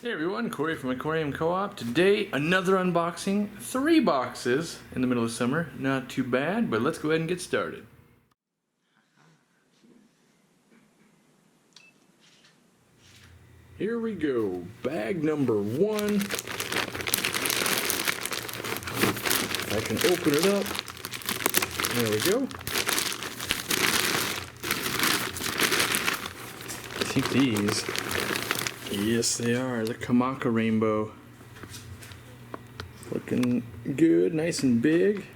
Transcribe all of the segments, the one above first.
Hey everyone, Corey from Aquarium Co-op. Today, another unboxing. 3 boxes in the middle of summer. Not too bad, but let's go ahead and get started. Here we go. Bag number 1. If I can open it up. There we go. I think these... Yes, they are. The Kamaka rainbow. Looking good, nice and big.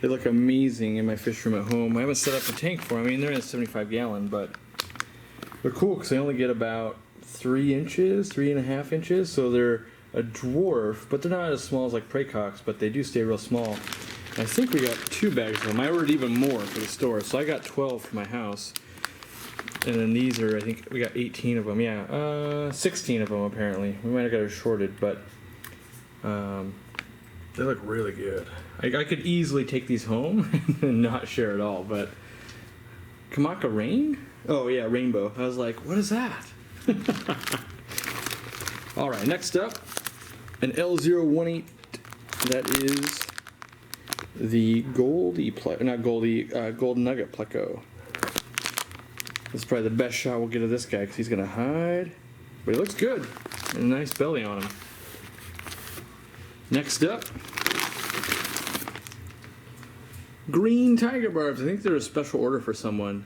They look amazing in my fish room at home. I haven't set up a tank for them. I mean, they're in a 75-gallon, but they're cool because they only get about 3 inches, 3.5 inches. So they're a dwarf, but they're not as small as like Praycocks, but they do stay real small. And I think we got 2 bags of them. I ordered even more for the store, so I got 12 for my house. And then these are, I think we got 18 of them, yeah, 16 of them apparently. We might have got it shorted, but they look really good. I could easily take these home and not share at all, but Kamaka rain? Oh yeah, rainbow. I was like, what is that? Alright, next up, an L018, that is the gold nugget pleco. This is probably the best shot we'll get of this guy because he's going to hide. But he looks good. And a nice belly on him. Next up, green tiger barbs. I think they're a special order for someone.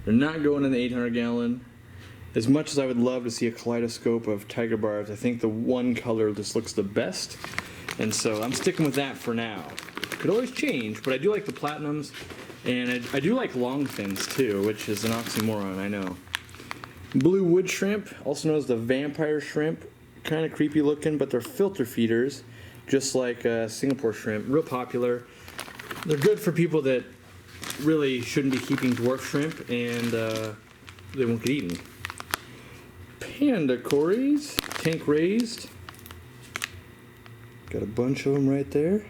They're not going in the 800-gallon. As much as I would love to see a kaleidoscope of tiger barbs, I think the one color just looks the best. And so I'm sticking with that for now. Could always change, but I do like the platinums. And I do like long fins too, which is an oxymoron, I know. Blue wood shrimp, also known as the vampire shrimp. Kind of creepy looking, but they're filter feeders, just like Singapore shrimp. Real popular. They're good for people that really shouldn't be keeping dwarf shrimp, and they won't get eaten. Panda cories, tank raised. Got a bunch of them right there.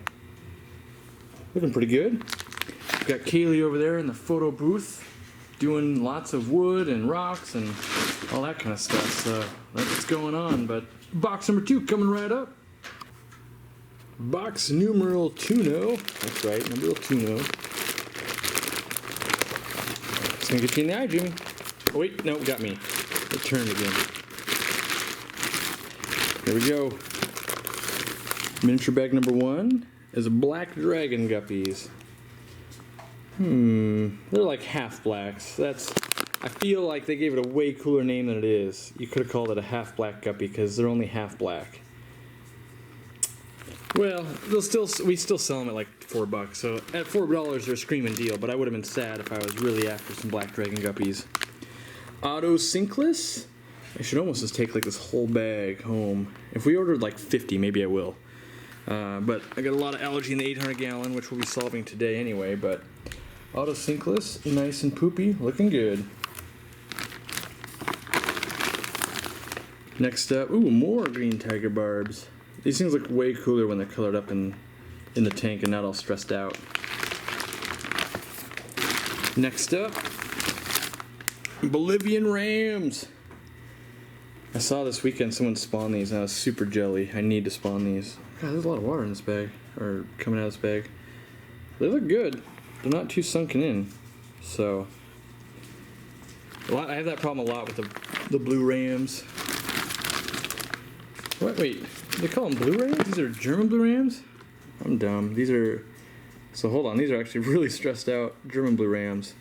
Looking pretty good. Got Kaylee over there in the photo booth doing lots of wood and rocks and all that kind of stuff, so that's what's going on. But box number 2 coming right up. Box numeral 2. That's right, number 2. It's gonna get you in the eye, Jimmy. Oh wait, no, got me. It turned again. There we go. Miniature bag number 1 is black dragon guppies. They're like half blacks. I feel like they gave it a way cooler name than it is. You could have called it a half black guppy because they're only half black. Well, we still sell them at like $4, so at $4 they're a screaming deal, but I would have been sad if I was really after some black dragon guppies. Auto Synkless. I should almost just take like this whole bag home. If we ordered like 50, maybe I will. But I got a lot of allergy in the 800-gallon, which we'll be solving today anyway, but Auto Synkless, nice and poopy, looking good. Next up, ooh, more green tiger barbs. These things look way cooler when they're colored up in the tank and not all stressed out. Next up, Bolivian rams. I saw this weekend someone spawn these and I was super jelly. I need to spawn these. God, there's a lot of water in this bag, or coming out of this bag. They look good. They're not too sunken in, so I have that problem a lot with the blue rams. What? Wait, they call them blue rams? These are German blue rams? I'm dumb. So hold on, these are actually really stressed out German blue rams,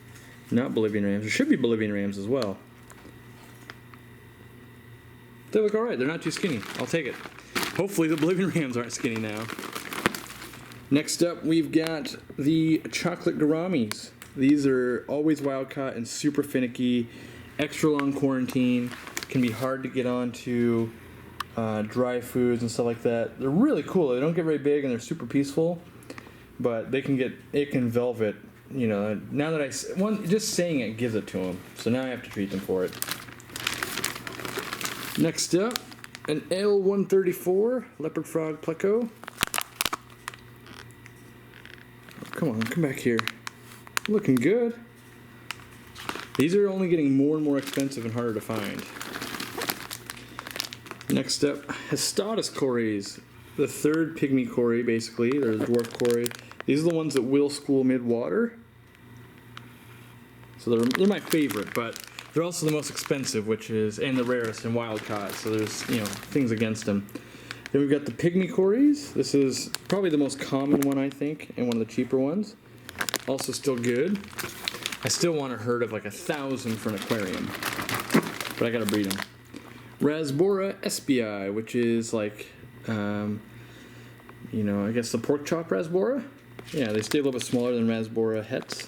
not Bolivian rams. There should be Bolivian rams as well. They look alright, they're not too skinny. I'll take it. Hopefully the Bolivian rams aren't skinny now. Next up, we've got the chocolate gouramis. These are always wild caught and super finicky, extra long quarantine, can be hard to get onto dry foods and stuff like that. They're really cool. They don't get very big and they're super peaceful, but it can velvet, you know. Now that just saying it gives it to them, so now I have to treat them for it. Next up, an L134 leopard frog pleco. Come on, come back here. Looking good. These are only getting more and more expensive and harder to find. Next up, Hestotis Cories. The third pygmy Cory, basically. They're the dwarf Cory. These are the ones that will school mid-water. So they're my favorite, but they're also the most expensive, and the rarest and wild caught. So there's, things against them. Then we've got the pygmy Cories. This is probably the most common one, I think, and one of the cheaper ones. Also still good. I still want a herd of like 1,000 for an aquarium, but I gotta breed them. Rasbora SBI, which is like, I guess the pork chop Rasbora. Yeah, they stay a little bit smaller than Rasbora hets.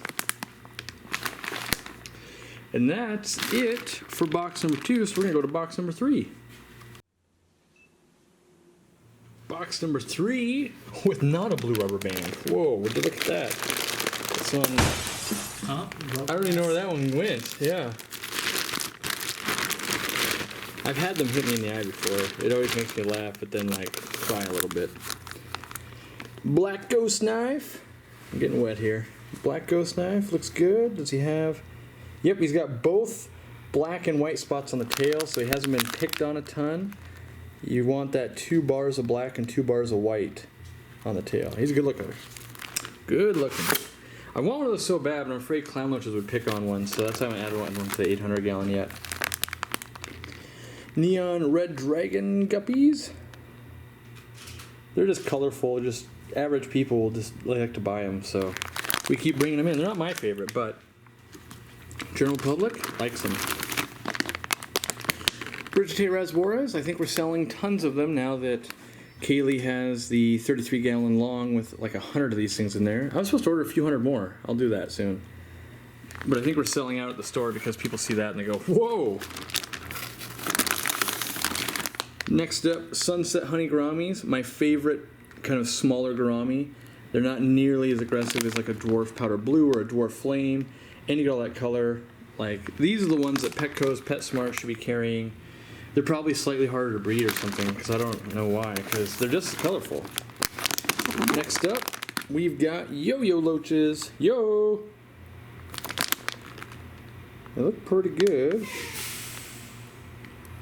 And that's it for box number 2, so we're gonna go to box number 3. Box number 3 with not a blue rubber band. Whoa, would you look at that? This one, I already know where that one went, yeah. I've had them hit me in the eye before. It always makes me laugh, but then like cry a little bit. Black Ghost Knife. I'm getting wet here. Black Ghost Knife looks good. Does he have... Yep, he's got both black and white spots on the tail, so he hasn't been picked on a ton. You want that 2 bars of black and 2 bars of white on the tail. He's a good looker. Good looking. I want one of those so bad, but I'm afraid clown loaches would pick on one, so that's why I haven't added one to the 800 gallon yet. Neon Red Dragon Guppies. They're just colorful, just average people will just like to buy them, so we keep bringing them in. They're not my favorite, but general public likes them. Brigitte Rasboras, I think we're selling tons of them now that Kaylee has the 33 gallon long with like 100 of these things in there. I was supposed to order a few hundred more. I'll do that soon. But I think we're selling out at the store because people see that and they go, whoa! Next up, Sunset Honey Gouramis, my favorite kind of smaller gourami. They're not nearly as aggressive as like a dwarf powder blue or a dwarf flame, and you get all that color. Like, these are the ones that Petco's PetSmart should be carrying. They're probably slightly harder to breed or something, because I don't know why, because they're just colorful. Next up, we've got Yo-Yo Loaches. Yo! They look pretty good.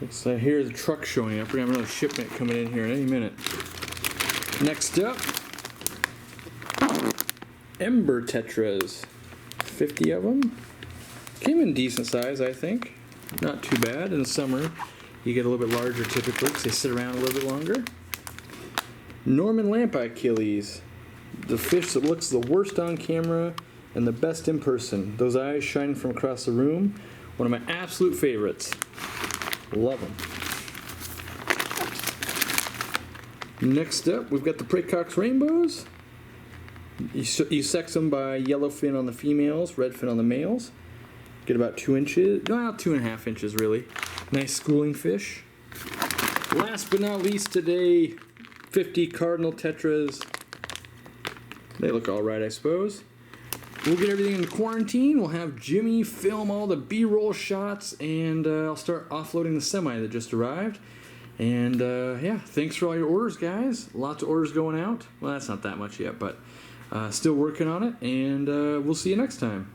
Looks like here's the truck showing up. We're gonna have another shipment coming in here in any minute. Next up, Ember Tetras. 50 of them. Came in decent size, I think. Not too bad. In the summer, you get a little bit larger typically because they sit around a little bit longer. Norman Lampi Achilles. The fish that looks the worst on camera and the best in person. Those eyes shining from across the room. One of my absolute favorites. Love them. Next up, we've got the Praecox Rainbows. You sex them by yellow fin on the females, red fin on the males. Get about 2 inches, no, 2.5 inches really. Nice schooling fish. Last but not least today, 50 Cardinal Tetras. They look alright, I suppose. We'll get everything in quarantine. We'll have Jimmy film all the B-roll shots, and I'll start offloading the semi that just arrived. And yeah, thanks for all your orders, guys. Lots of orders going out. Well, that's not that much yet, but still working on it, and we'll see you next time.